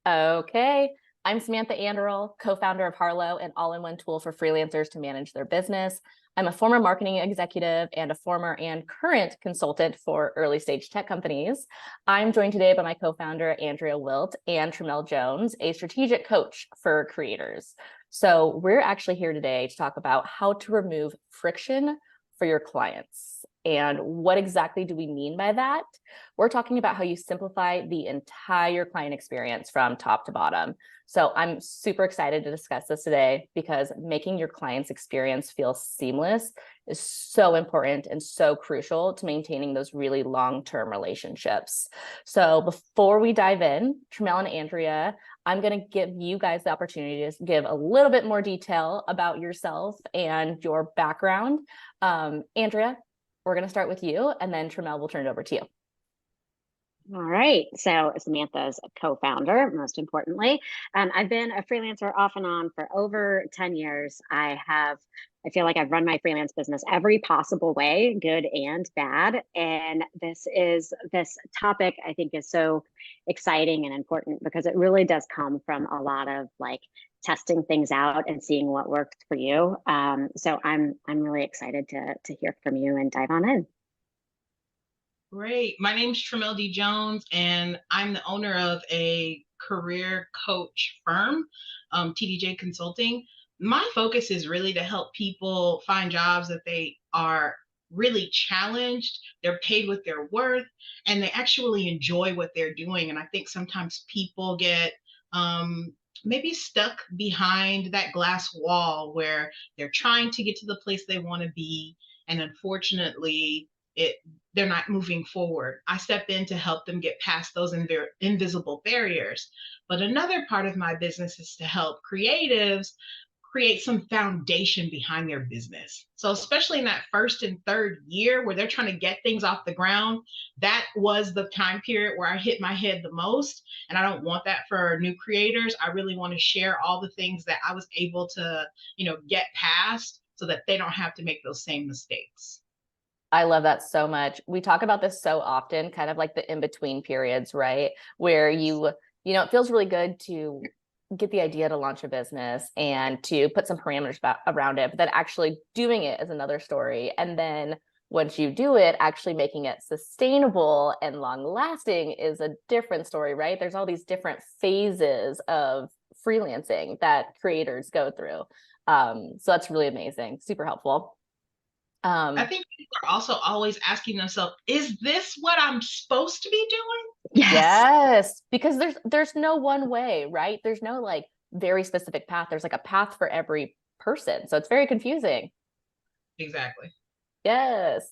Okay. I'm Samantha Anderl, co-founder of Harlow, an all-in-one tool for freelancers to manage their business. I'm a former marketing executive and a former and current consultant for early stage tech companies. I'm joined today by my co-founder, Andrea Wildt, and Tramelle Jones, a strategic coach for creators. So we're actually here today to talk about how to remove friction for your clients. And what exactly do we mean by that? We're talking about how you simplify the entire client experience from top to bottom. So I'm super excited to discuss this today because making your client's experience feel seamless is so important and so crucial to maintaining those really long-term relationships. So before we dive in, Tramelle and Andrea, I'm going to give you guys the opportunity to give a little bit more detail about yourself and your background. Andrea, we're going to start with you, and then Tramelle will turn it over to you. All right. So Samantha's a co-founder, most importantly. I've been a freelancer off and on for over 10 years. I feel like I've run my freelance business every possible way, good and bad. And this topic I think is so exciting and important because it really does come from a lot of like testing things out and seeing what works for you. So I'm really excited to hear from you and dive on in. Great. My name's Tramelle Jones, and I'm the owner of a career coach firm, TDJ Consulting. My focus is really to help people find jobs that they are really challenged, they're paid with their worth, and they actually enjoy what they're doing. And I think sometimes people get maybe stuck behind that glass wall where they're trying to get to the place they want to be. And unfortunately, they're not moving forward. I step in to help them get past those invisible barriers. But another part of my business is to help creatives create some foundation behind their business. So especially in that first and third year where they're trying to get things off the ground, that was the time period where I hit my head the most. And I don't want that for new creators. I really want to share all the things that I was able to, get past so that they don't have to make those same mistakes. I love that so much. We talk about this so often, kind of like the in-between periods, right? Where it feels really good to get the idea to launch a business and to put some parameters around it, but then actually doing it is another story. And then once you do it, actually making it sustainable and long lasting is a different story, right? There's all these different phases of freelancing that creators go through. So that's really amazing, super helpful. I think people are also always asking themselves, is this what I'm supposed to be doing? Yes, because there's no one way, right? There's no like very specific path. There's like a path for every person. So it's very confusing. Exactly. Yes.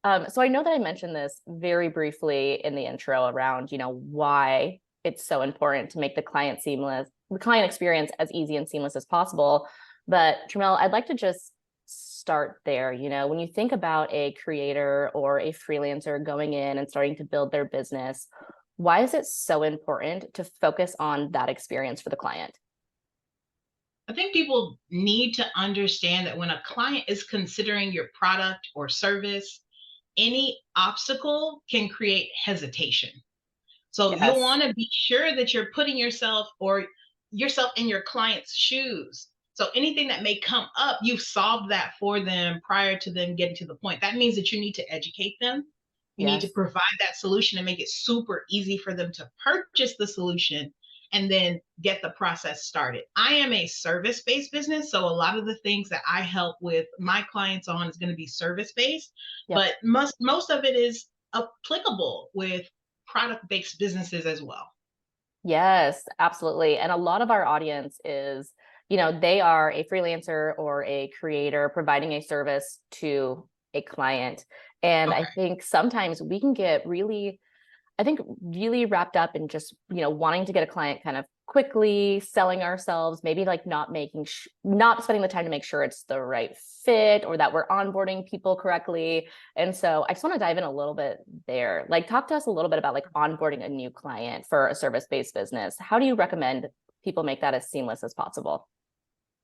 So I know that I mentioned this very briefly in the intro around, why it's so important to make the client experience as easy and seamless as possible. But Tramelle, I'd like to just start there. When you think about a creator or a freelancer going in and starting to build their business, why is it so important to focus on that experience for the client? I think people need to understand that when a client is considering your product or service, any obstacle can create hesitation. So Yes. you'll want to be sure that you're putting yourself in your client's shoes. So anything that may come up, you've solved that for them prior to them getting to the point. That means that you need to educate them. You need to provide that solution and make it super easy for them to purchase the solution and then get the process started. I am a service-based business, so a lot of the things that I help with my clients on is going to be service-based, but most of it is applicable with product-based businesses as well. Yes, absolutely. And a lot of our audience is, they are a freelancer or a creator providing a service to a client. And I think sometimes we can get really wrapped up in just, wanting to get a client kind of quickly, selling ourselves, maybe like not spending the time to make sure it's the right fit or that we're onboarding people correctly. And so I just want to dive in a little bit there. Like, talk to us a little bit about like onboarding a new client for a service-based business. How do you recommend people make that as seamless as possible?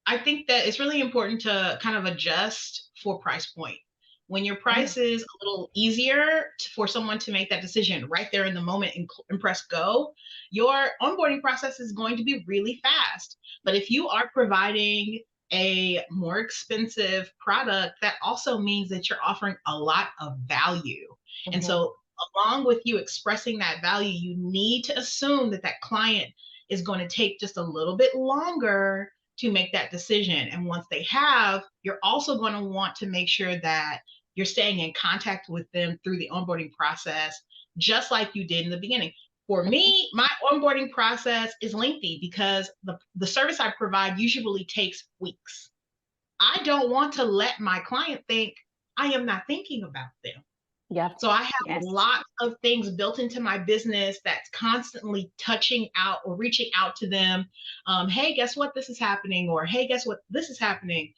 I think that it's really important to kind of adjust for price point. When your price is a little easier for someone to make that decision right there in the moment and press go, your onboarding process is going to be really fast. But if you are providing a more expensive product, that also means that you're offering a lot of value. And Mhm. so, along with you expressing that value, you need to assume that that client is going to take just a little bit longer to make that decision. And once they have, you're also going to want to make sure that you're staying in contact with them through the onboarding process, just like you did in the beginning. For me, my onboarding process is lengthy because the service I provide usually takes weeks. I don't want to let my client think I am not thinking about them. Yeah. So I have Yes. lots of things built into my business that's constantly touching out or reaching out to them. Hey, guess what? This is happening. Or hey, guess what? This is happening.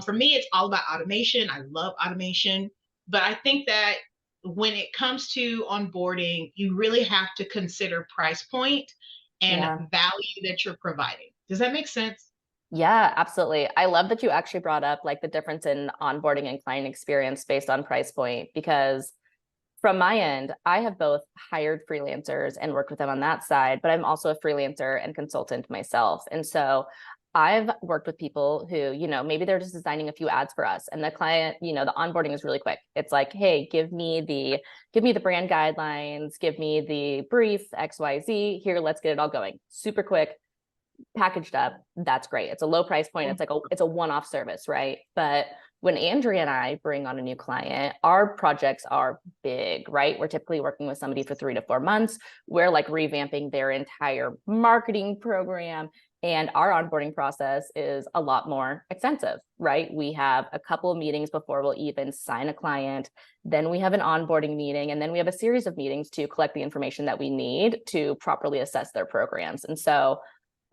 For me, it's all about automation. I love automation. But I think that when it comes to onboarding, you really have to consider price point and Yeah. value that you're providing. Does that make sense? Yeah, absolutely. I love that you actually brought up like the difference in onboarding and client experience based on price point, because from my end, I have both hired freelancers and worked with them on that side, but I'm also a freelancer and consultant myself. And so I've worked with people who, maybe they're just designing a few ads for us, and the client, the onboarding is really quick. It's like, hey, give me the brand guidelines, give me the brief XYZ. Here, let's get it all going. Super quick, packaged up. That's great. It's a low price point. It's a one-off service, right? But when Andrea and I bring on a new client, our projects are big, right? We're typically working with somebody for 3 to 4 months. We're like revamping their entire marketing program. And our onboarding process is a lot more extensive, right? We have a couple of meetings before we'll even sign a client. Then we have an onboarding meeting, and then we have a series of meetings to collect the information that we need to properly assess their programs. And so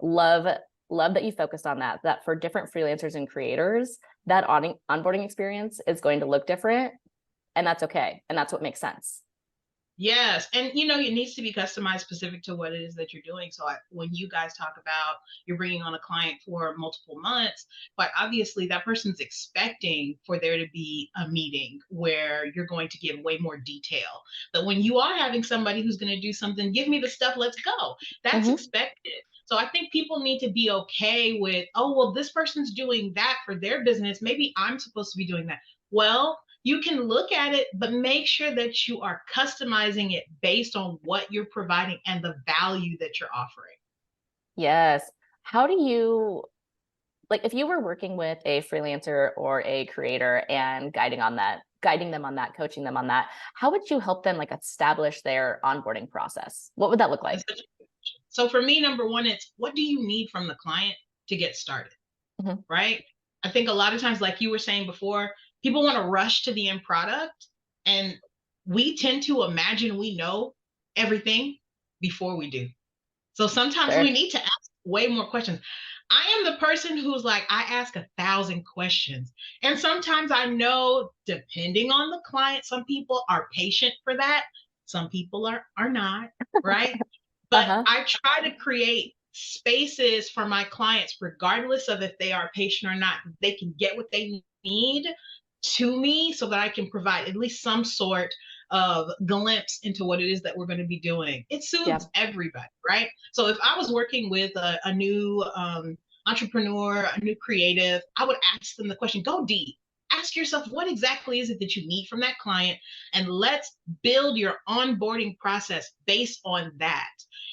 love that you focused on that for different freelancers and creators, that onboarding experience is going to look different, and that's okay. And that's what makes sense. Yes. And it needs to be customized specific to what it is that you're doing. So when you guys talk about you're bringing on a client for multiple months, but obviously that person's expecting for there to be a meeting where you're going to give way more detail. But when you are having somebody who's going to do something, give me the stuff, let's go. That's expected. So I think people need to be okay with, oh, well, this person's doing that for their business. Maybe I'm supposed to be doing that. Well, you can look at it, but make sure that you are customizing it based on what you're providing and the value that you're offering. Yes. How do you, like, if you were working with a freelancer or a creator and guiding them on that, coaching them on that, how would you help them like establish their onboarding process? What would that look like? So for me, number one, it's what do you need from the client to get started, right? I think a lot of times, like you were saying before, people want to rush to the end product, and we tend to imagine we know everything before we do. So sometimes Sure. we need to ask way more questions. I am the person who's like, I ask 1,000 questions. And sometimes I know, depending on the client, some people are patient for that. Some people are not, right? But I try to create spaces for my clients, regardless of if they are patient or not, they can get what they need to me so that I can provide at least some sort of glimpse into what it is that we're going to be doing. It suits everybody, right? So if I was working with a new entrepreneur, a new creative, I would ask them the question, go deep. Ask yourself, what exactly is it that you need from that client? And let's build your onboarding process based on that.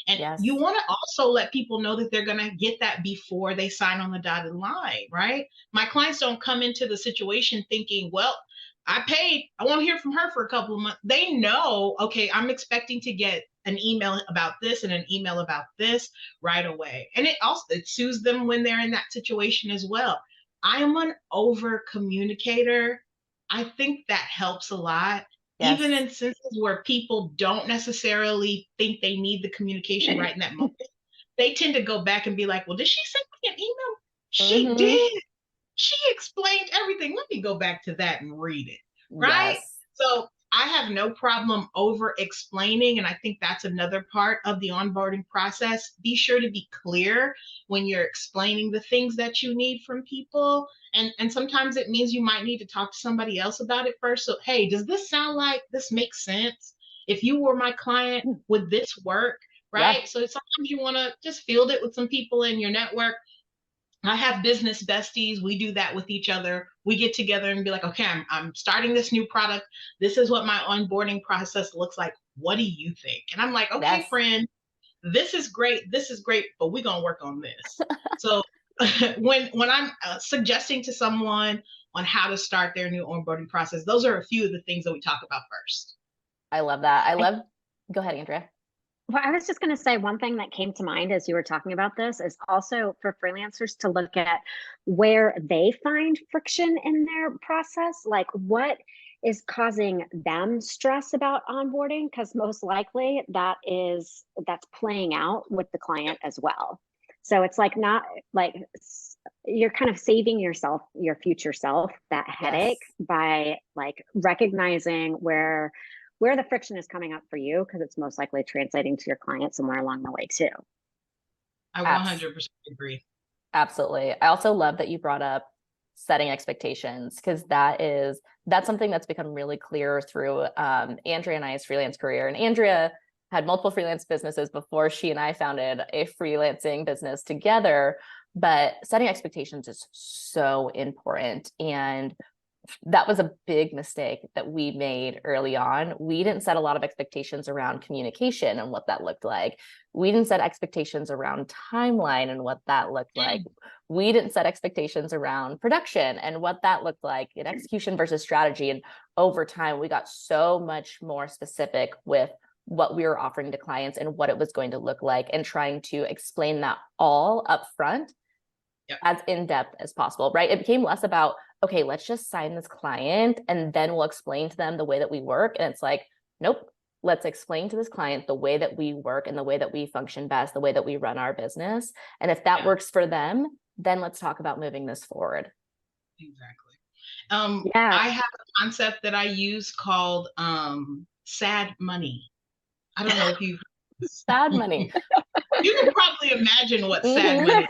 And you want to also let people know that they're going to get that before they sign on the dotted line, right? My clients don't come into the situation thinking, well, I paid, I won't hear from her for a couple of months. They know, okay, I'm expecting to get an email about this and an email about this right away. And it soothes them when they're in that situation as well. I am an over communicator. I think that helps a lot. Even in instances where people don't necessarily think they need the communication right in that moment, they tend to go back and be like, well, did she send me an email? She did. She explained everything. Let me go back to that and read it. Right. Yes. So I have no problem over explaining. And I think that's another part of the onboarding process. Be sure to be clear when you're explaining the things that you need from people. And sometimes it means you might need to talk to somebody else about it first. So, hey, does this sound like this makes sense? If you were my client, would this work? Right. Yeah. So sometimes you want to just field it with some people in your network. I have business besties. We do that with each other. We get together and be like, okay, I'm starting this new product. This is what my onboarding process looks like. What do you think? And I'm like, okay, Yes. friend, this is great. This is great, but we're going to work on this. So when I'm suggesting to someone on how to start their new onboarding process, those are a few of the things that we talk about first. I love that. Go ahead, Andrea. Well, I was just going to say one thing that came to mind as you were talking about this is also for freelancers to look at where they find friction in their process, like what is causing them stress about onboarding, because most likely that's playing out with the client as well. So it's like not like you're kind of saving yourself, your future self, that headache by like recognizing where the friction is coming up for you, because it's most likely translating to your client somewhere along the way too. I 100% agree. Absolutely. I also love that you brought up setting expectations, because that's something that's become really clear through Andrea and I's freelance career. And Andrea had multiple freelance businesses before she and I founded a freelancing business together. But setting expectations is so important. And that was a big mistake that we made early on. We didn't set a lot of expectations around communication and what that looked like. We didn't set expectations around timeline and what that looked like. We didn't set expectations around production and what that looked like in execution versus strategy. And over time, we got so much more specific with what we were offering to clients and what it was going to look like, and trying to explain that all up front as in-depth as possible, right? It became less about, okay, let's just sign this client and then we'll explain to them the way that we work. And it's like, nope, let's explain to this client the way that we work and the way that we function best, the way that we run our business. And if that works for them, then let's talk about moving this forward. Exactly. I have a concept that I use called sad money. I don't know if you've sad money. You can probably imagine what sad money is.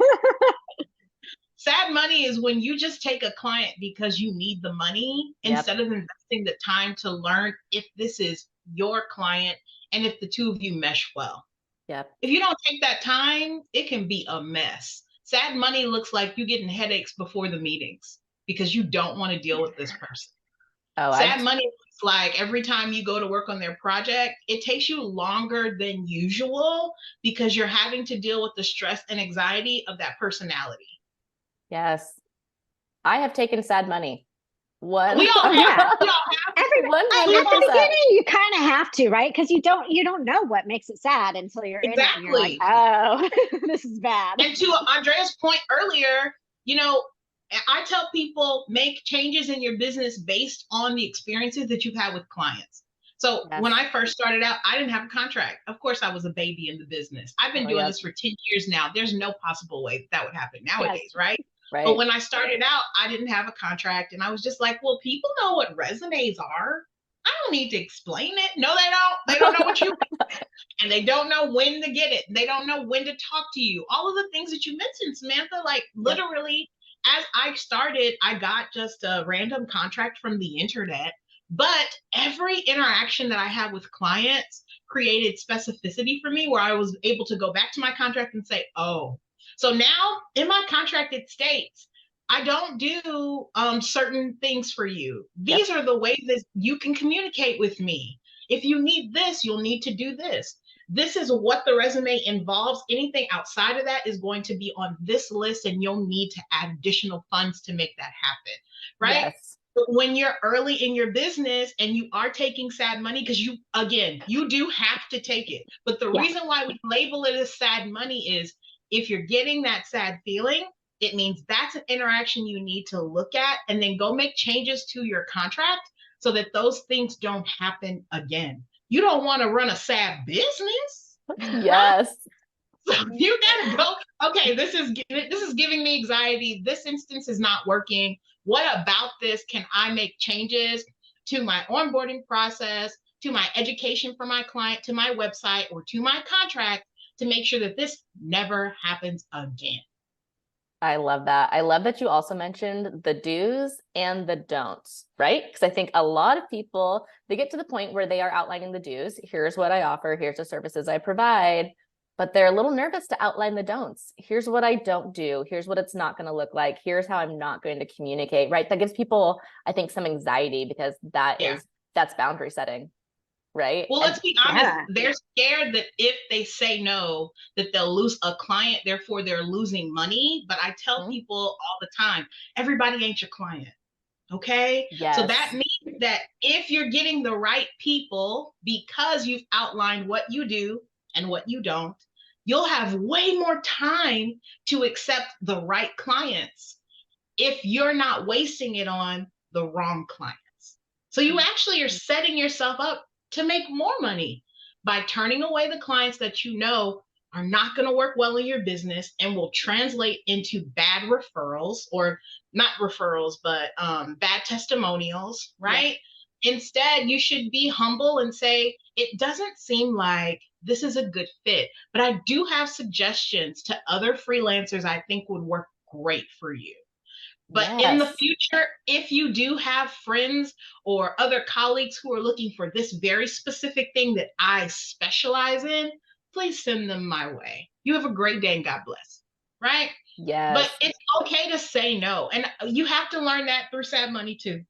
Sad money is when you just take a client because you need the money instead of investing the time to learn if this is your client and if the two of you mesh well. Yep. If you don't take that time, it can be a mess. Sad money looks like you getting headaches before the meetings because you don't want to deal with this person. Sad money looks like every time you go to work on their project, it takes you longer than usual because you're having to deal with the stress and anxiety of that personality. Yes. I have taken sad money. We all have. Everyone, at the beginning, you kind of have to, right? Because you don't know what makes it sad until you're in it and you're like, oh, this is bad. And to Andrea's point earlier, I tell people make changes in your business based on the experiences that you've had with clients. So when I first started out, I didn't have a contract. Of course, I was a baby in the business. I've been doing this for 10 years now. There's no possible way that would happen nowadays, right? But when I started out, I didn't have a contract. And I was just like, well, people know what resumes are. I don't need to explain it. No, they don't. They don't know what you want. And they don't know when to get it. They don't know when to talk to you. All of the things that you mentioned, Samantha, like literally, as I started, I got just a random contract from the internet. But every interaction that I had with clients created specificity for me where I was able to go back to my contract and say, oh, so now in my contract, it states, I don't do certain things for you. These are the ways that you can communicate with me. If you need this, you'll need to do this. This is what the resume involves. Anything outside of that is going to be on this list, and you'll need to add additional funds to make that happen, right? Yes. But when you're early in your business and you are taking sad money, because you do have to take it. But the reason why we label it as sad money is if you're getting that sad feeling, it means that's an interaction you need to look at and then go make changes to your contract so that those things don't happen again. You don't want to run a sad business. Yes. So you gotta go, okay, this is giving me anxiety. This instance is not working. What about this? Can I make changes to my onboarding process, to my education for my client, to my website, or to my contract to make sure that this never happens again. I love that. I love that you also mentioned the do's and the don'ts, right? Because I think a lot of people, they get to the point where they are outlining the do's. Here's what I offer. Here's the services I provide. But they're a little nervous to outline the don'ts. Here's what I don't do. Here's what it's not going to look like. Here's how I'm not going to communicate, right? That gives people, I think, some anxiety because that's boundary setting, right? Well, let's be honest. They're scared that if they say no, that they'll lose a client, therefore they're losing money. But I tell people all the time, everybody ain't your client. Okay. Yes. So that means that if you're getting the right people, because you've outlined what you do and what you don't, you'll have way more time to accept the right clients if you're not wasting it on the wrong clients. So you actually are setting yourself up to make more money by turning away the clients that you know are not going to work well in your business and will translate into bad referrals, or not referrals, but bad testimonials, right? Yeah. Instead, you should be humble and say, it doesn't seem like this is a good fit, but I do have suggestions to other freelancers I think would work great for you. But in the future, if you do have friends or other colleagues who are looking for this very specific thing that I specialize in, please send them my way. You have a great day and God bless, right? Yes. But it's okay to say no. And you have to learn that through sad money too.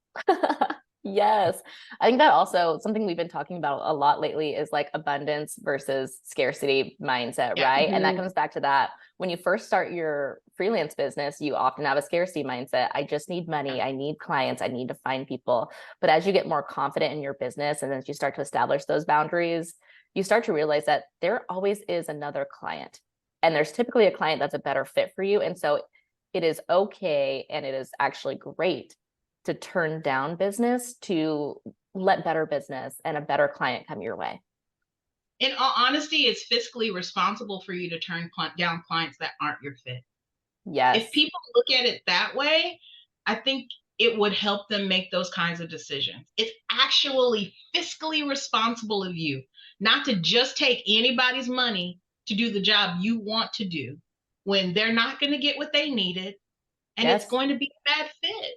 Yes. I think that also something we've been talking about a lot lately is like abundance versus scarcity mindset, right? And that comes back to that. When you first start your freelance business, you often have a scarcity mindset. I just need money. I need clients. I need to find people. But as you get more confident in your business and as you start to establish those boundaries, you start to realize that there always is another client. And there's typically a client that's a better fit for you. And so it is okay. And it is actually great to turn down business to let better business and a better client come your way. In all honesty, it's fiscally responsible for you to turn down clients that aren't your fit. Yes. If people look at it that way, I think it would help them make those kinds of decisions. It's actually fiscally responsible of you not to just take anybody's money to do the job you want to do when they're not going to get what they needed and it's going to be a bad fit.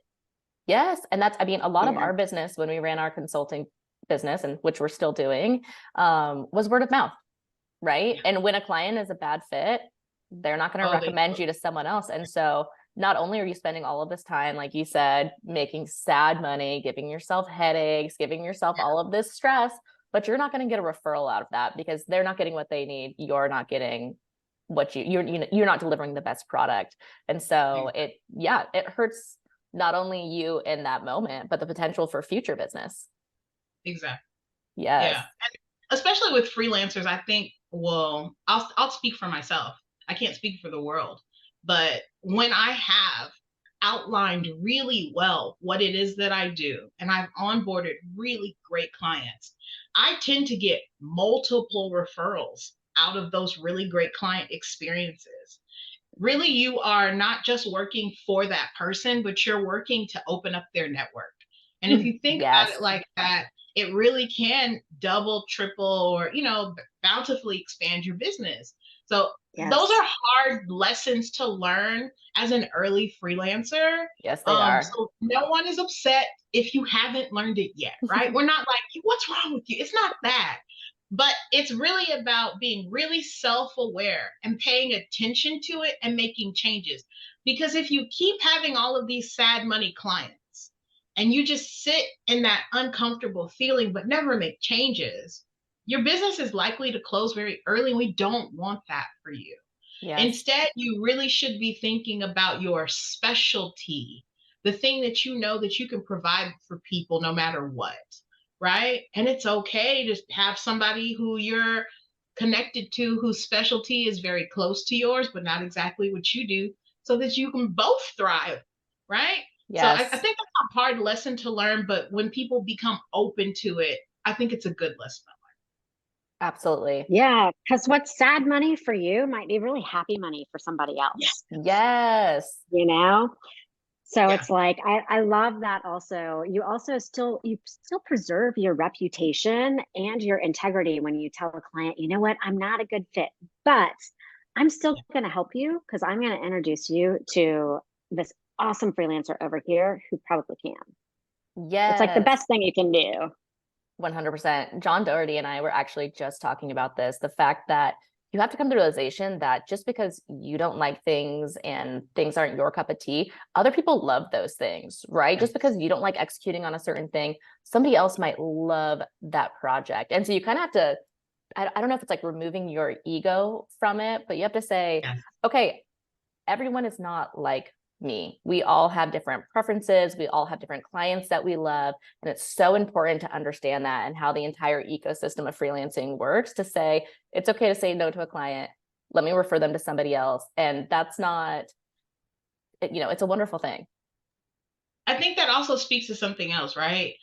Yes. And that's, I mean, a lot of our business when we ran our consulting business, and which we're still doing, was word of mouth, right? And when a client is a bad fit, they're not going to recommend you to someone else. And so not only are you spending all of this time, like you said, making sad money, giving yourself headaches, giving yourself all of this stress, but you're not going to get a referral out of that because they're not getting what they need. You're not getting what you're not delivering the best product. And so it hurts not only you in that moment, but the potential for future business. Exactly. Yes. Yeah. And especially with freelancers, I think, well, I'll speak for myself. I can't speak for the world, but when I have outlined really well what it is that I do, and I've onboarded really great clients, I tend to get multiple referrals out of those really great client experiences. Really, you are not just working for that person, but you're working to open up their network. And if you think about it like that, it really can double, triple, or, bountifully expand your business. So those are hard lessons to learn as an early freelancer. Yes, they are. So no one is upset if you haven't learned it yet, right? We're not like, what's wrong with you? It's not that. But it's really about being really self-aware and paying attention to it and making changes. Because if you keep having all of these sad money clients and you just sit in that uncomfortable feeling but never make changes, your business is likely to close very early, and we don't want that for you. Yes. Instead, you really should be thinking about your specialty, the thing that you know that you can provide for people no matter what. Right? And it's okay to have somebody who you're connected to whose specialty is very close to yours, but not exactly what you do, so that you can both thrive. Right? Yes. So I think that's a hard lesson to learn, but when people become open to it, I think it's a good lesson to learn. Absolutely. Yeah. Because what's sad money for you might be really happy money for somebody else. Yes. So Yeah. it's like I love that also. You still preserve your reputation and your integrity when you tell a client, you know what, I'm not a good fit, but I'm still going to help you because I'm going to introduce you to this awesome freelancer over here who probably can. It's like the Yes. best thing you can do. 100%. John Doherty and I were actually just talking about this, the fact that you have to come to the realization that just because you don't like things and things aren't your cup of tea, other people love those things, right? Just because you don't like executing on a certain thing, somebody else might love that project. And so you kind of have to, I don't know if it's like removing your ego from it, but you have to say, Yes. okay, everyone is not like me. We all have different preferences. We all have different clients that we love. And it's so important to understand that and how the entire ecosystem of freelancing works to say, it's okay to say no to a client. Let me refer them to somebody else. And that's not, it's a wonderful thing. I think that also speaks to something else, right?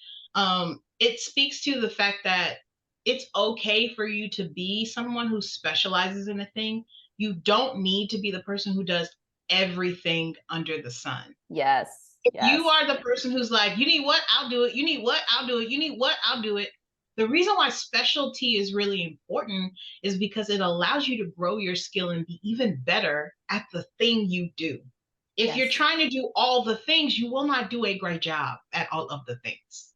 It speaks to the fact that it's okay for you to be someone who specializes in a thing. You don't need to be the person who does everything under the sun. Yes. If Yes. you are the person who's like, you need what? I'll do it. You need what? I'll do it. You need what? I'll do it. The reason why specialty is really important is because it allows you to grow your skill and be even better at the thing you do. If you're Yes. trying to do all the things, you will not do a great job at all of the things.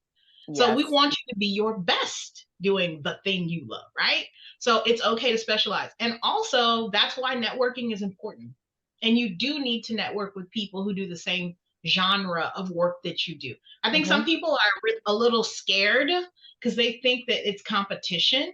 So we Yes. want you to be your best doing the thing you love, right? So it's okay to specialize. And also, that's why networking is important. And you do need to network with people who do the same genre of work that you do. I think some people are a little scared because they think that it's competition,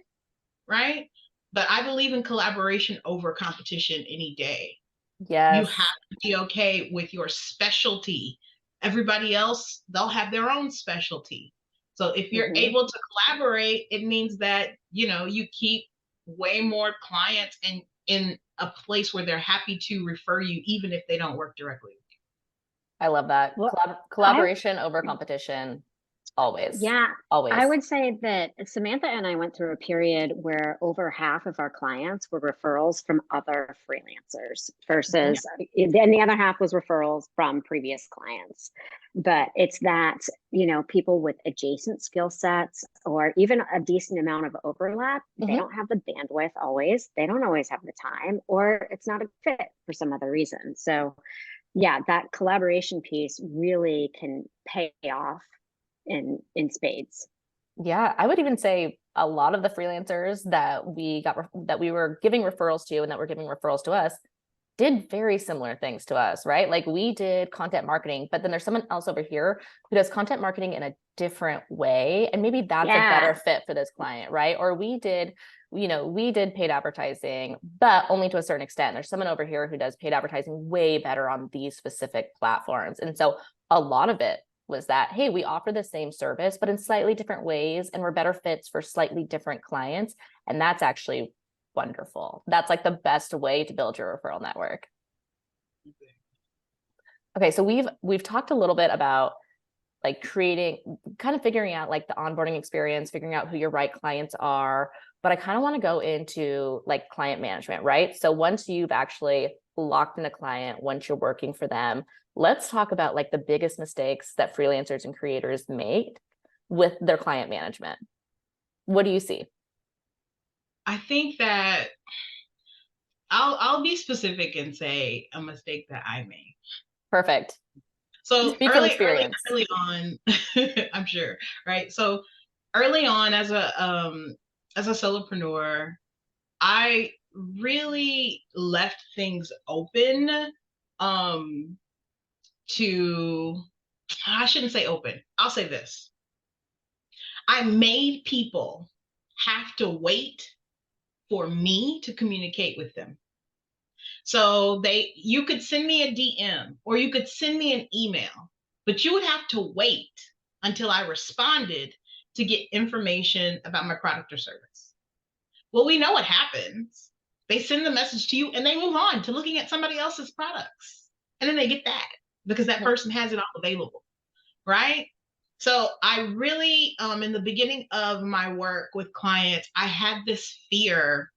right? But I believe in collaboration over competition any day. You Yes. have to be okay with your specialty. Everybody else, they'll have their own specialty. So if you're able to collaborate, it means that, you keep way more clients and in a place where they're happy to refer you, even if they don't work directly with you. I love that. Well, Collaboration over competition. Always. Yeah, Always. I would say that Samantha and I went through a period where over half of our clients were referrals from other freelancers versus, and the other half was referrals from previous clients. But it's that, people with adjacent skill sets or even a decent amount of overlap, they don't have the bandwidth always. They don't always have the time, or it's not a fit for some other reason. So yeah, that collaboration piece really can pay off in spades. Yeah, I would even say a lot of the freelancers that we were giving referrals to and that were giving referrals to us did very similar things to us, right? Like we did content marketing, but then there's someone else over here who does content marketing in a different way. And maybe that's a better fit for this client, right? Or we did paid advertising, but only to a certain extent. There's someone over here who does paid advertising way better on these specific platforms. And so a lot of it was that, hey, we offer the same service, but in slightly different ways, and we're better fits for slightly different clients. And that's actually wonderful. That's like the best way to build your referral network. Okay, so we've talked a little bit about like figuring out like the onboarding experience, figuring out who your right clients are, but I kind of want to go into like client management, right? So once you've actually locked in a client, once you're working for them, let's talk about like the biggest mistakes that freelancers and creators make with their client management. What do you see? I think that I'll be specific and say a mistake that I made. Perfect. So Speak from experience. early on, I'm sure, right? So early on as a solopreneur, I really left things open to, I shouldn't say open. I'll say this. I made people have to wait for me to communicate with them. So you could send me a DM or you could send me an email, but you would have to wait until I responded to get information about my product or service. Well, we know what happens. They send the message to you and they move on to looking at somebody else's products. And then they get that because that person has it all available, right? So I really, in the beginning of my work with clients, I had this fear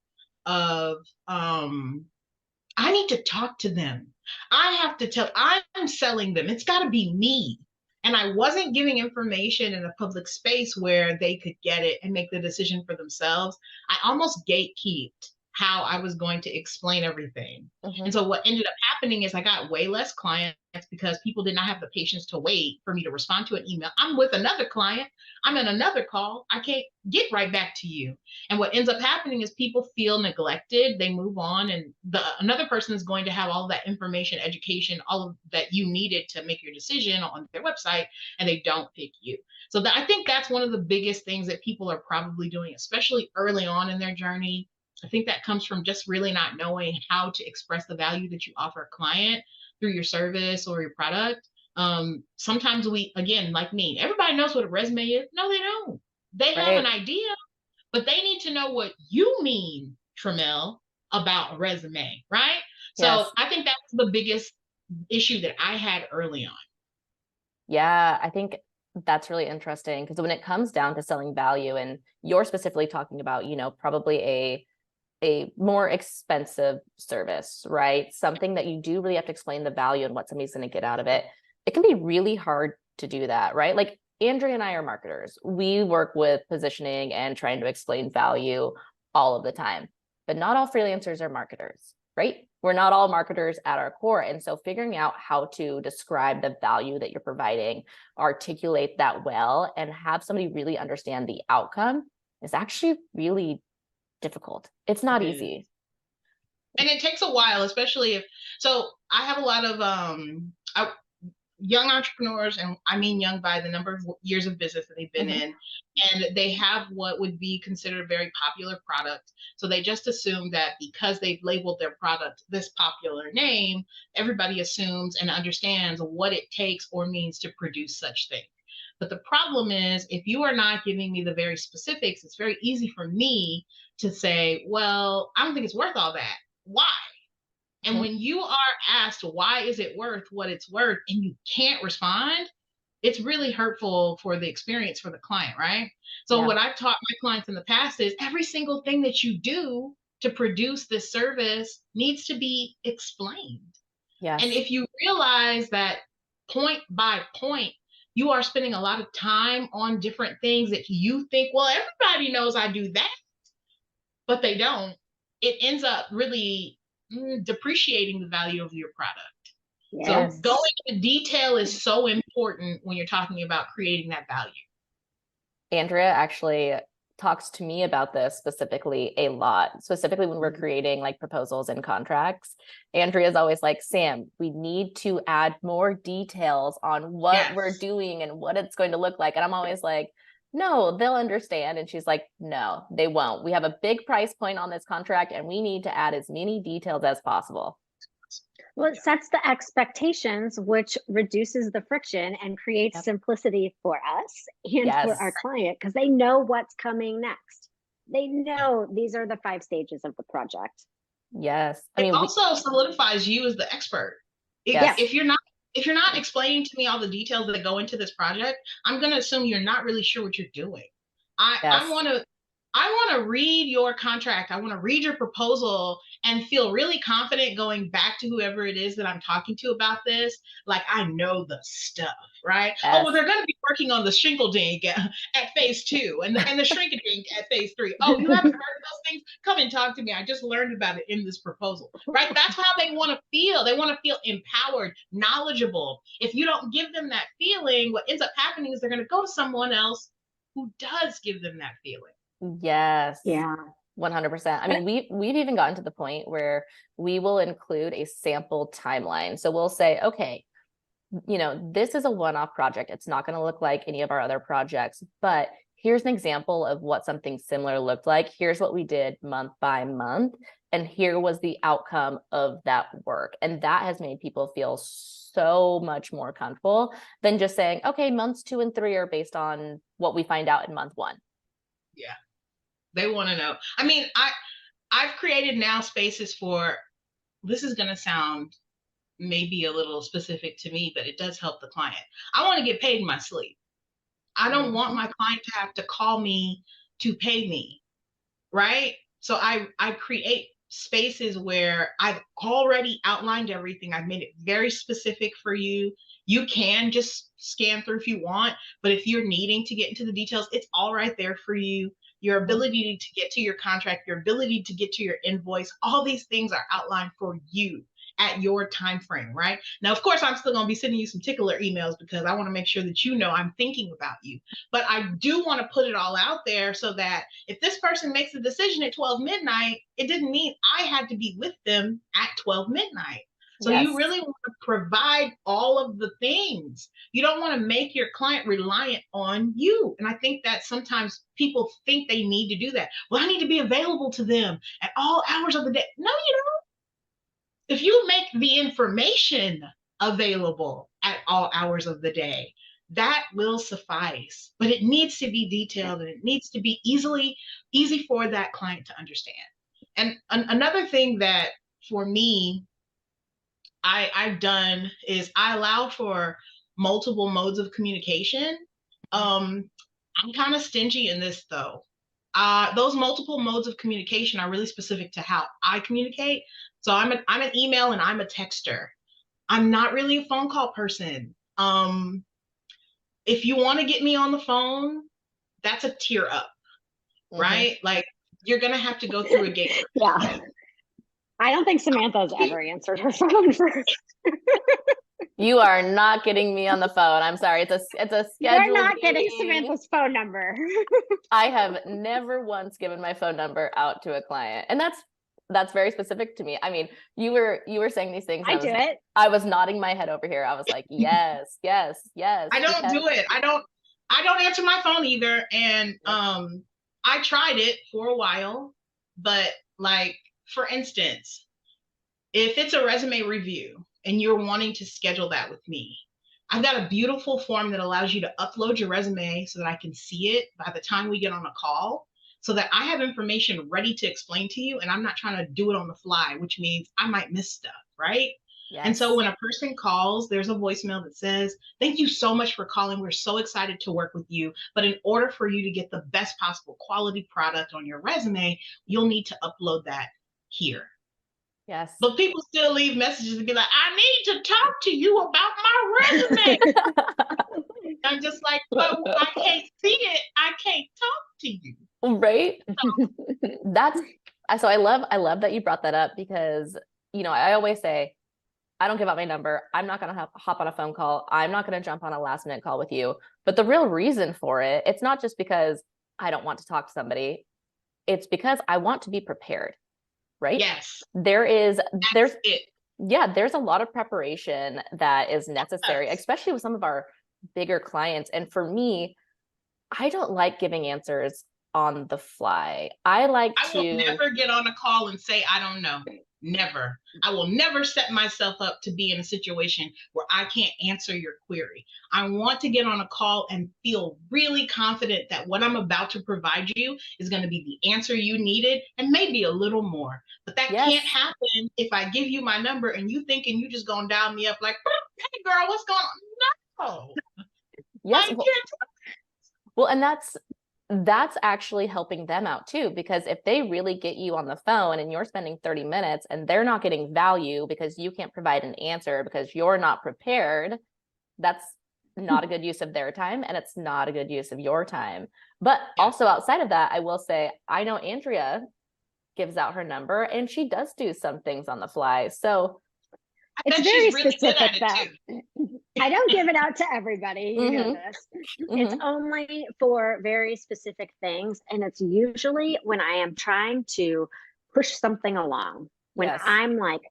of, I need to talk to them. I have to tell, I'm selling them. It's got to be me. And I wasn't giving information in a public space where they could get it and make the decision for themselves. I almost gatekeeped how I was going to explain everything. Mhm. And so what ended up happening is I got way less clients because people did not have the patience to wait for me to respond to an email. I'm with another client. I'm in another call. I can't get right back to you. And what ends up happening is people feel neglected. They move on, and another person is going to have all that information, education, all of that you needed to make your decision on their website, and they don't pick you. So I think that's one of the biggest things that people are probably doing, especially early on in their journey. I think that comes from just really not knowing how to express the value that you offer a client through your service or your product. Sometimes we, again, like me, everybody knows what a resume is. No, they don't. They have an Right. idea, but they need to know what you mean, Tramelle, about a resume, right? So Yes. I think that's the biggest issue that I had early on. Yeah, I think that's really interesting because when it comes down to selling value, and you're specifically talking about, probably a more expensive service, right? Something that you do really have to explain the value and what somebody's going to get out of it. It can be really hard to do that, right? Like Andrea and I are marketers. We work with positioning and trying to explain value all of the time, but not all freelancers are marketers, right? We're not all marketers at our core. And so figuring out how to describe the value that you're providing, articulate that well, and have somebody really understand the outcome is actually really difficult. It's not easy. And it takes a while, especially if, so I have a lot of young entrepreneurs, and I mean young by the number of years of business that they've been in, and they have what would be considered a very popular product. So they just assume that because they've labeled their product this popular name, everybody assumes and understands what it takes or means to produce such thing. But the problem is, if you are not giving me the very specifics, it's very easy for me to say, well, I don't think it's worth all that. Why? And when you are asked, why is it worth what it's worth, and you can't respond, it's really hurtful for the experience for the client, right? So Yeah. what I've taught my clients in the past is every single thing that you do to produce this service needs to be explained. Yes. And if you realize that point by point, you are spending a lot of time on different things that you think, well, everybody knows I do that, but they don't, it ends up really depreciating the value of your product. So Yes. going into detail is so important when you're talking about creating that value. Andrea actually talks to me about this specifically a lot, specifically when we're creating like proposals and contracts. Andrea's always like, Sam, we need to add more details on what we're doing and what it's going to look like. And I'm always like, no, they'll understand. And she's like, no, they won't. We have a big price point on this contract and we need to add as many details as possible. Well, it sets the expectations, which reduces the friction and creates simplicity for us and for our client, because they know what's coming next. They know these are the 5 stages of the project. Yes. I mean, it also solidifies you as the expert. If you're not explaining to me all the details that go into this project, I'm going to assume you're not really sure what you're doing. I want to read your contract. I want to read your proposal and feel really confident going back to whoever it is that I'm talking to about this. Like, I know the stuff, right? Yes. Oh, well, they're going to be working on the shrinkle-dink at phase 2 and the shrink-a-dink at phase 3. Oh, you haven't heard of those things? Come and talk to me. I just learned about it in this proposal, right? That's how they want to feel. They want to feel empowered, knowledgeable. If you don't give them that feeling, what ends up happening is they're going to go to someone else who does give them that feeling. Yes. Yeah. 100%. I mean, we've even gotten to the point where we will include a sample timeline. So we'll say, okay, this is a one-off project. It's not going to look like any of our other projects, but here's an example of what something similar looked like. Here's what we did month by month. And here was the outcome of that work. And that has made people feel so much more comfortable than just saying, okay, months 2 and 3 are based on what we find out in month 1. Yeah. They want to know. I mean, I've created now spaces for, this is going to sound maybe a little specific to me, but it does help the client. I want to get paid in my sleep. I don't want my client to have to call me to pay me, right? So I create spaces where I've already outlined everything. I've made it very specific for you. You can just scan through if you want, but if you're needing to get into the details, it's all right there for you. Your ability to get to your contract, your ability to get to your invoice, all these things are outlined for you at your time frame, right? Now, of course, I'm still going to be sending you some tickler emails because I want to make sure that you know I'm thinking about you. But I do want to put it all out there so that if this person makes a decision at 12 midnight, it didn't mean I had to be with them at 12 midnight. So you really want to provide all of the things. You don't want to make your client reliant on you. And I think that sometimes people think they need to do that. Well, I need to be available to them at all hours of the day. No, you don't. If you make the information available at all hours of the day, that will suffice. But it needs to be detailed and it needs to be easy for that client to understand. And another thing that for me, I've done is I allow for multiple modes of communication. I'm kind of stingy in this though. Those multiple modes of communication are really specific to how I communicate. So I'm an email and I'm a texter. I'm not really a phone call person. If you want to get me on the phone, that's a tier up, right? Like you're gonna have to go through a gate. Yeah. I don't think Samantha's ever answered her phone first. You are not getting me on the phone. I'm sorry. It's a scheduled You're not getting meeting. Samantha's phone number. I have never once given my phone number out to a client. And that's very specific to me. I mean, you were saying these things. I do it. I was nodding my head over here. I was like, yes, yes, yes. I don't do it. I don't answer my phone either. And I tried it for a while, but like, for instance, if it's a resume review and you're wanting to schedule that with me, I've got a beautiful form that allows you to upload your resume so that I can see it by the time we get on a call, so that I have information ready to explain to you and I'm not trying to do it on the fly, which means I might miss stuff, right? Yes. And so when a person calls, there's a voicemail that says, "Thank you so much for calling. We're so excited to work with you. But in order for you to get the best possible quality product on your resume, you'll need to upload that here." Yes. But people still leave messages and be like, "I need to talk to you about my resume." I'm just like, "But I can't see it. I can't talk to you." Right. So I love that you brought that up because, I always say, I don't give out my number. I'm not going to hop on a phone call. I'm not going to jump on a last minute call with you. But the real reason for it, it's not just because I don't want to talk to somebody. It's because I want to be prepared. Right? Yes. There's a lot of preparation that is necessary, especially with some of our bigger clients. And for me, I don't like giving answers on the fly. I will never get on a call and say, "I don't know." Never. I will never set myself up to be in a situation where I can't answer your query. I want to get on a call and feel really confident that what I'm about to provide you is going to be the answer you needed and maybe a little more. But that can't happen if I give you my number and you thinking you just going to dial me up like, "Hey girl, what's going on?" No. Yes. Well, and that's actually helping them out too, because if they really get you on the phone and you're spending 30 minutes and they're not getting value because you can't provide an answer because you're not prepared, that's not a good use of their time and it's not a good use of your time. But also outside of that, I will say, I know Andrea gives out her number and she does do some things on the fly. So it's very specific though. I don't give it out to everybody. You know this. It's only for very specific things. And it's usually when I am trying to push something along, when I'm like,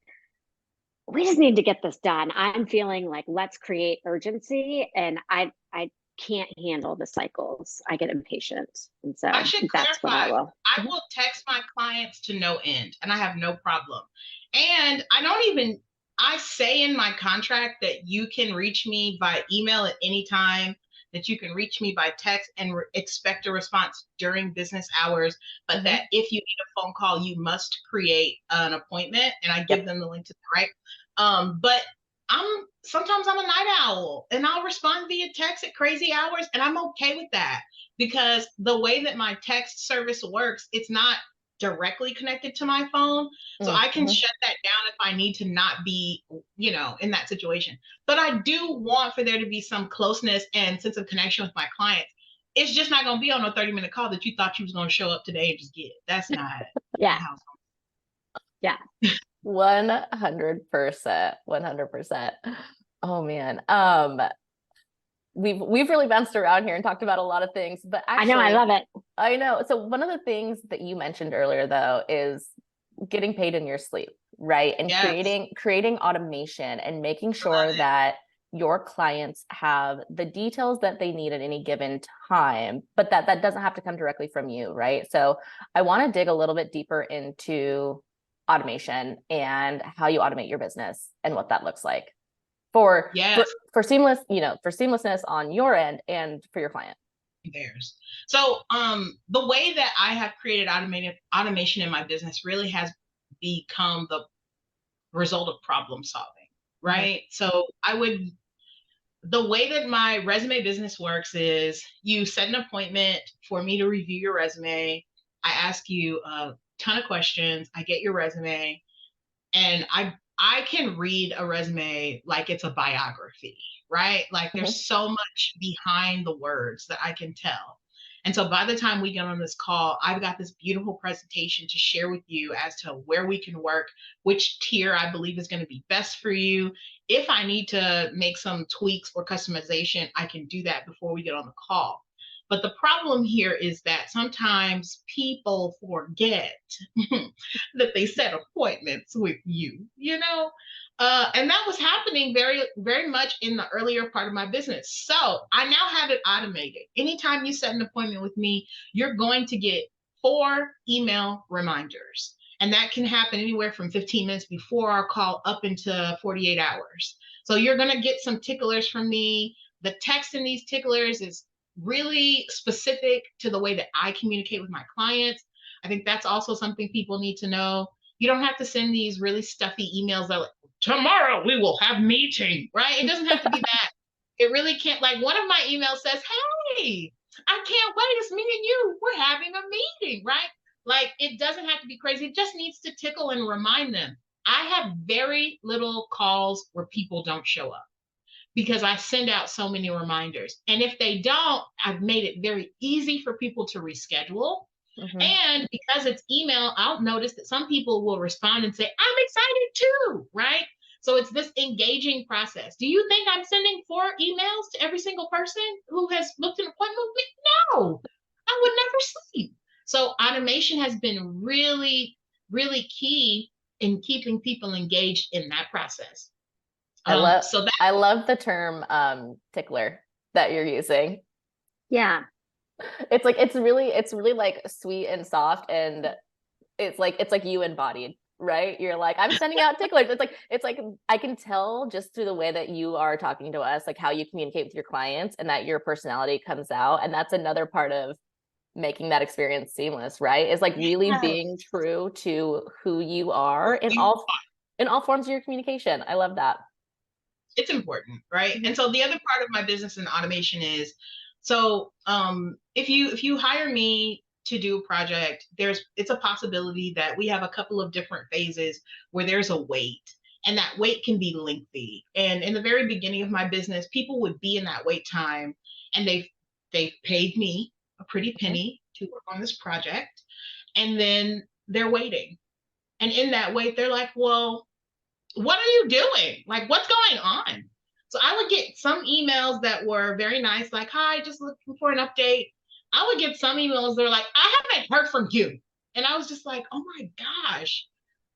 we just need to get this done. I'm feeling like, let's create urgency. And I can't handle the cycles. I get impatient. And so I should that's clarify. what I will text my clients to no end and I have no problem. And I say in my contract that you can reach me by email at any time, that you can reach me by text and expect a response during business hours, but that if you need a phone call, you must create an appointment, and I give them the link to the right. But sometimes I'm a night owl and I'll respond via text at crazy hours, and I'm okay with that because the way that my text service works, it's not directly connected to my phone. So I can shut that down if I need to not be, in that situation. But I do want for there to be some closeness and sense of connection with my clients. It's just not going to be on a 30-minute call that you thought you was going to show up today and just get. That's not Yeah. how it's Yeah. 100%. 100%. Oh man. We've really bounced around here and talked about a lot of things, but actually, I love it. I know. So one of the things that you mentioned earlier, though, is getting paid in your sleep, right? And creating automation and making sure that your clients have the details that they need at any given time, but that doesn't have to come directly from you, right? So I want to dig a little bit deeper into automation and how you automate your business and what that looks like for seamless, for seamlessness on your end and for your client. Theirs. So the way that I have created automation in my business really has become the result of problem solving, right? So the way that my resume business works is you set an appointment for me to review your resume. I ask you a ton of questions. I get your resume, and I can read a resume like it's a biography, right? Like there's so much behind the words that I can tell. And so by the time we get on this call, I've got this beautiful presentation to share with you as to where we can work, which tier I believe is going to be best for you. If I need to make some tweaks or customization, I can do that before we get on the call. But the problem here is that sometimes people forget that they set appointments with you, and that was happening very, very much in the earlier part of my business. So I now have it automated. Anytime you set an appointment with me, you're going to get 4 email reminders. And that can happen anywhere from 15 minutes before our call up into 48 hours. So you're going to get some ticklers from me. The text in these ticklers is really specific to the way that I communicate with my clients. I think that's also something people need to know. You don't have to send these really stuffy emails that like, tomorrow we will have meeting, right? It doesn't have to be that. It really can't. Like one of my emails says, hey, I can't wait. It's me and you. We're having a meeting, right? Like it doesn't have to be crazy. It just needs to tickle and remind them. I have very little calls where people don't show up because I send out so many reminders. And if they don't, I've made it very easy for people to reschedule. And because it's email, I'll notice that some people will respond and say, I'm excited too, right? So it's this engaging process. Do you think I'm sending 4 emails to every single person who has booked an appointment with me? No, I would never sleep. So automation has been really, really key in keeping people engaged in that process. I love the term tickler that you're using. Yeah. It's really like sweet and soft, and it's like you embodied, right? You're like, I'm sending out ticklers. It's like I can tell just through the way that you are talking to us, like how you communicate with your clients and that your personality comes out. And that's another part of making that experience seamless, right? Is like really being true to who you are in all forms of your communication. I love that. It's important, right? And so the other part of my business in automation is, so if you hire me to do a project, it's a possibility that we have a couple of different phases where there's a wait, and that wait can be lengthy. And in the very beginning of my business, people would be in that wait time, and they've paid me a pretty penny to work on this project, and then they're waiting. And in that wait, they're like, well, what are you doing? Like, what's going on? So I would get some emails that were very nice, like, hi, just looking for an update. I would get some emails that are like, I haven't heard from you. And I was just like, oh my gosh.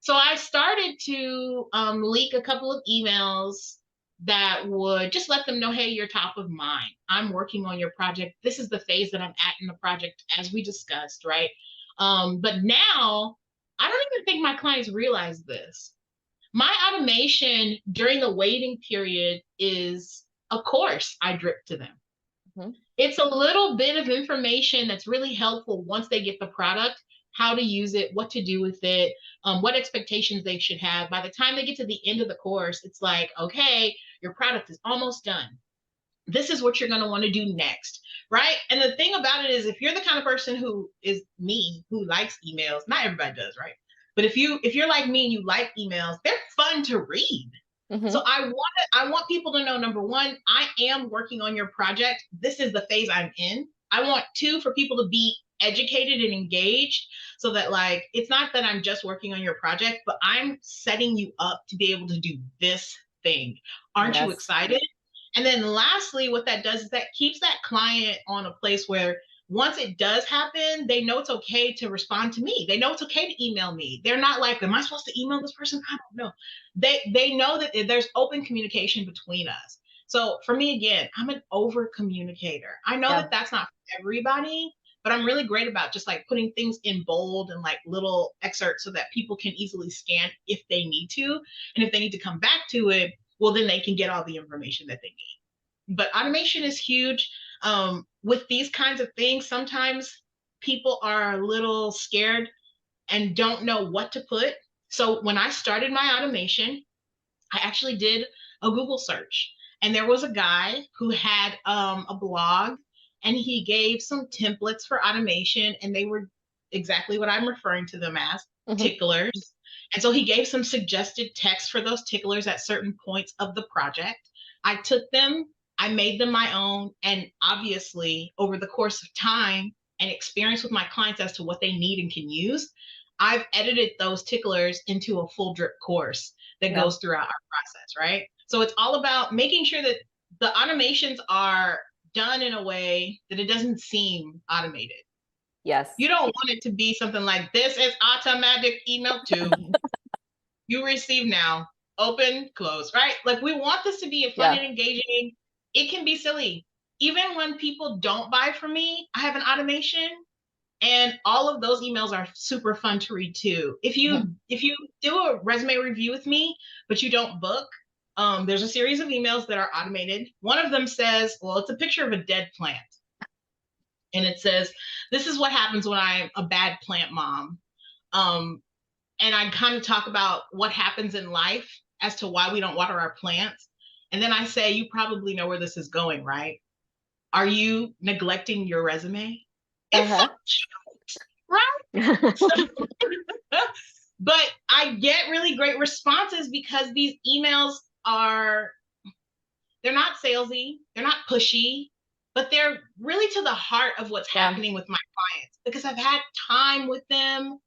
So I started to leak a couple of emails that would just let them know, hey, you're top of mind. I'm working on your project. This is the phase that I'm at in the project, as we discussed, right? But now, I don't even think my clients realize this. My automation during the waiting period is a course I drip to them. It's a little bit of information that's really helpful once they get the product, how to use it, what to do with it, what expectations they should have. By the time they get to the end of the course, it's like, okay, your product is almost done. this is what you're going to want to do next, right? And the thing about it is, if you're the kind of person who is me, who likes emails, not everybody does, right? But if you're like me and you like emails, they're fun to read. So I want people to know, number one, I am working on your project. This is the phase I'm in. I want two, for people to be educated and engaged, so that like, it's not that I'm just working on your project, but I'm setting you up to be able to do this thing. Aren't you excited? And then lastly, what that does is that keeps that client on a place where once it does happen, they know it's okay to respond to me. They know it's okay to email me. They're not like, am I supposed to email this person? I don't know. They know that there's open communication between us. So for me, again, I'm an over communicator. I know that that's not for everybody, but I'm really great about just like putting things in bold and like little excerpts so that people can easily scan if they need to. And if they need to come back to it, well, then they can get all the information that they need. But automation is huge. With these kinds of things, sometimes people are a little scared and don't know what to put. So when I started my automation, I actually did a Google search, and there was a guy who had a blog, and he gave some templates for automation, and they were exactly what I'm referring to them as, ticklers. And so he gave some suggested text for those ticklers at certain points of the project. I took them, I made them my own, and obviously over the course of time and experience with my clients as to what they need and can use, I've edited those ticklers into a full drip course that goes throughout our process, right? So it's all about making sure that the automations are done in a way that it doesn't seem automated. Yes. You don't want it to be something like, this is automatic email 2. You receive now, open, close, right? Like, we want this to be fun and engaging. It can be silly. Even when people don't buy from me, I have an automation, and all of those emails are super fun to read too. If you do a resume review with me, but you don't book, there's a series of emails that are automated. One of them says, well, it's a picture of a dead plant. And it says, this is what happens when I'm a bad plant mom. And I kind of talk about what happens in life as to why we don't water our plants. And then I say, you probably know where this is going, right? Are you neglecting your resume? It's right? So, but I get really great responses because these emails they're not salesy, they're not pushy, but they're really to the heart of what's happening with my clients, because I've had time with them.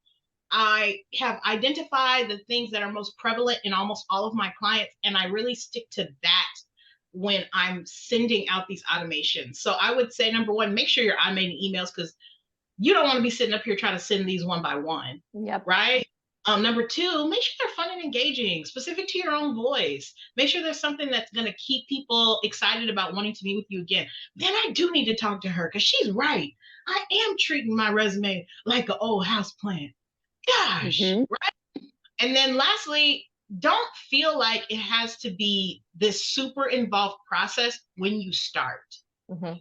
I have identified the things that are most prevalent in almost all of my clients, and I really stick to that when I'm sending out these automations. So I would say, number one, make sure you're automating emails, because you don't want to be sitting up here trying to send these one by one. Right? Number two, make sure they're fun and engaging, specific to your own voice. Make sure there's something that's going to keep people excited about wanting to meet with you again. Then I do need to talk to her, because she's right. I am treating my resume like an old house plant. Gosh, right? And then lastly, don't feel like it has to be this super involved process when you start.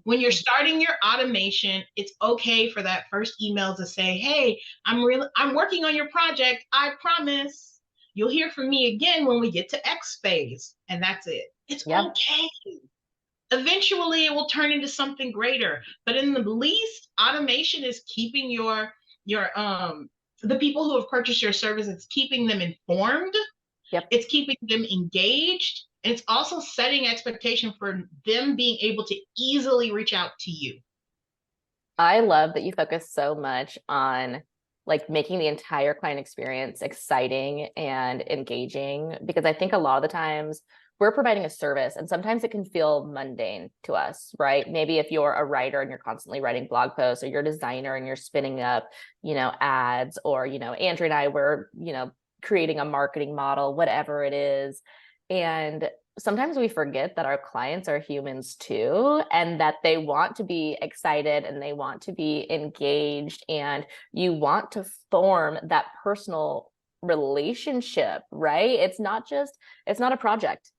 When you're starting your automation, it's okay for that first email to say, hey, I'm working on your project. I promise you'll hear from me again when we get to X phase. And that's it. It's okay. Eventually it will turn into something greater. But in the least, automation is keeping the people who have purchased your service, it's keeping them informed. It's keeping them engaged. And it's also setting expectation for them being able to easily reach out to you. I love that you focus so much on like making the entire client experience exciting and engaging, because I think a lot of the times we're providing a service and sometimes it can feel mundane to us, right? Maybe if you're a writer and you're constantly writing blog posts, or you're a designer and you're spinning up, ads, or, Andrea and I were, creating a marketing model, whatever it is. And sometimes we forget that our clients are humans too, and that they want to be excited and they want to be engaged, and you want to form that personal relationship, right? It's not a project.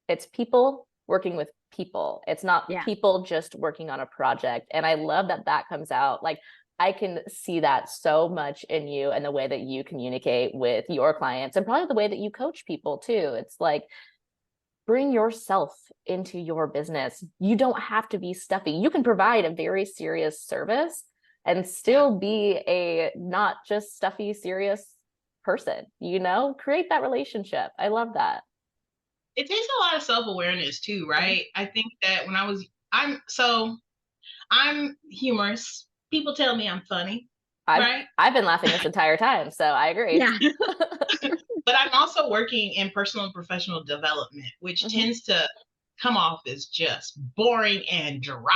It's people working with people. It's not people just working on a project. And I love that comes out. Like, I can see that so much in you and the way that you communicate with your clients, and probably the way that you coach people too. It's like, bring yourself into your business. You don't have to be stuffy. You can provide a very serious service and still be a not just stuffy, serious person, create that relationship. I love that. It takes a lot of self-awareness too, right? I think that when I'm humorous. People tell me I'm funny, right? I've been laughing this entire time, so I agree. Yeah. But I'm also working in personal and professional development, which tends to come off as just boring and dry,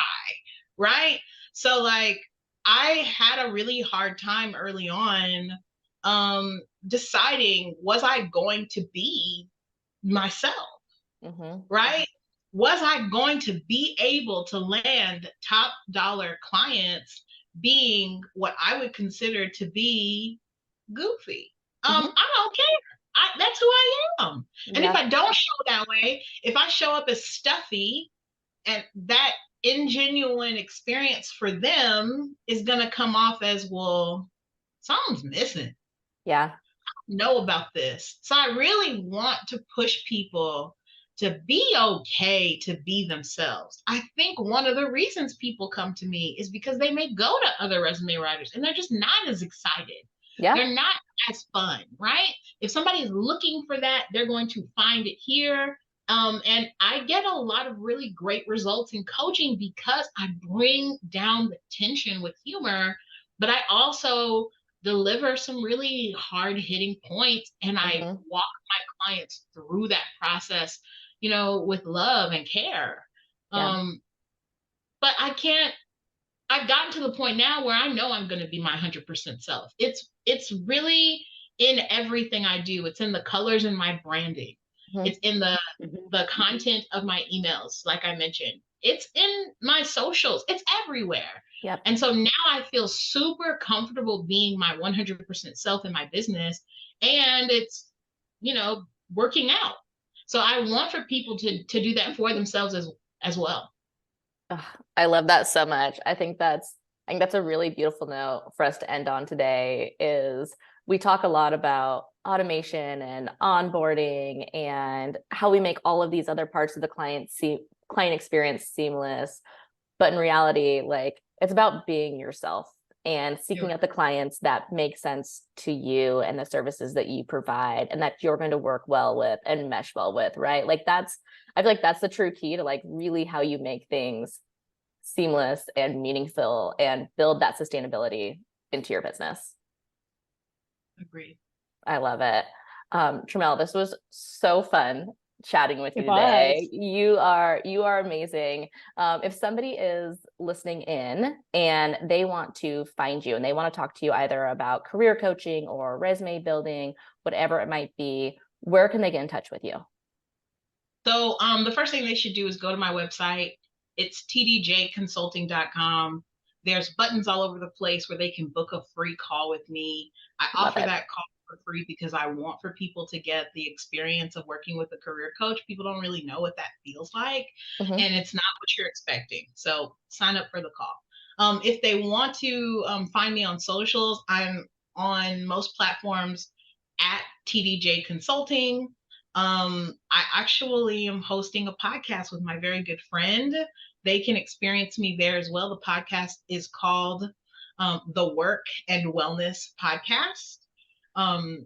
right? So like I had a really hard time early on deciding, was I going to be myself, right? Was I going to be able to land top dollar clients being what I would consider to be goofy? I don't care. That's who I am. And if I don't show that way, if I show up as stuffy, and that ingenuine experience for them is going to come off as, well, something's missing. Yeah. Know about this. So I really want to push people to be okay to be themselves. I think one of the reasons people come to me is because they may go to other resume writers and they're just not as excited. Yeah. They're not as fun, right? If somebody is looking for that, they're going to find it here. And I get a lot of really great results in coaching because I bring down the tension with humor, but I also deliver some really hard-hitting points, and I walk my clients through that process, with love and care. Yeah. But I've gotten to the point now where I know I'm going to be my 100% self. It's really in everything I do. It's in the colors in my branding. It's in the content of my emails, like I mentioned. It's in my socials. It's everywhere. Yep. And so now I feel super comfortable being my 100% self in my business, and it's, working out. So I want for people to do that for themselves as well. Oh, I love that so much. I think that's a really beautiful note for us to end on today. Is we talk a lot about automation and onboarding and how we make all of these other parts of the client experience seamless. But in reality, like, it's about being yourself and seeking out the clients that make sense to you and the services that you provide and that you're going to work well with and mesh well with, right? Like I feel like that's the true key to like really how you make things seamless and meaningful and build that sustainability into your business. Agreed. I love it. Tramelle, this was so fun chatting with you today. You are amazing. If somebody is listening in and they want to find you and they want to talk to you either about career coaching or resume building, whatever it might be, where can they get in touch with you? So the first thing they should do is go to my website. It's tdjconsulting.com. There's buttons all over the place where they can book a free call with me. I offer that call for free because I want for people to get the experience of working with a career coach. People don't really know what that feels like, and it's not what you're expecting. So sign up for the call. If they want to find me on socials, I'm on most platforms at TDJ Consulting. I actually am hosting a podcast with my very good friend. They can experience me there as well. The podcast is called the Work and Wellness Podcast.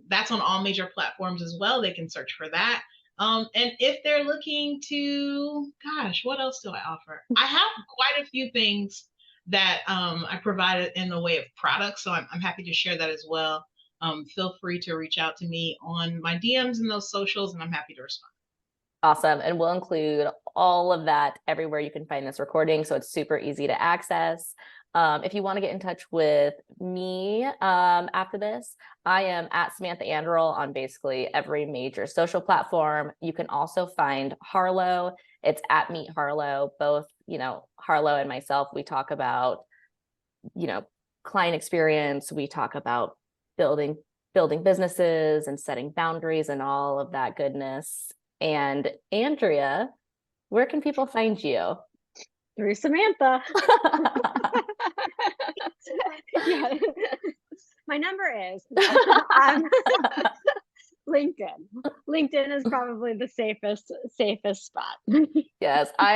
That's on all major platforms as well. They can search for that. And if they're looking to, what else do I offer? I have quite a few things that I provide in the way of products. So I'm happy to share that as well. Feel free to reach out to me on my DMs and those socials, and I'm happy to respond. Awesome. And we'll include all of that everywhere you can find this recording, so it's super easy to access. If you want to get in touch with me after this, I am at Samantha Anderl on basically every major social platform. You can also find Harlow. It's at Meet Harlow. Both, Harlow and myself, we talk about, client experience. We talk about building businesses and setting boundaries and all of that goodness. And Andrea, where can people find you? Through Samantha. Yeah. My number is LinkedIn. LinkedIn is probably the safest spot. Yes, I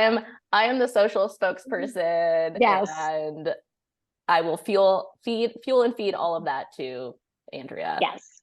am the social spokesperson, Yes. and I will fuel and feed all of that to Andrea. Yes.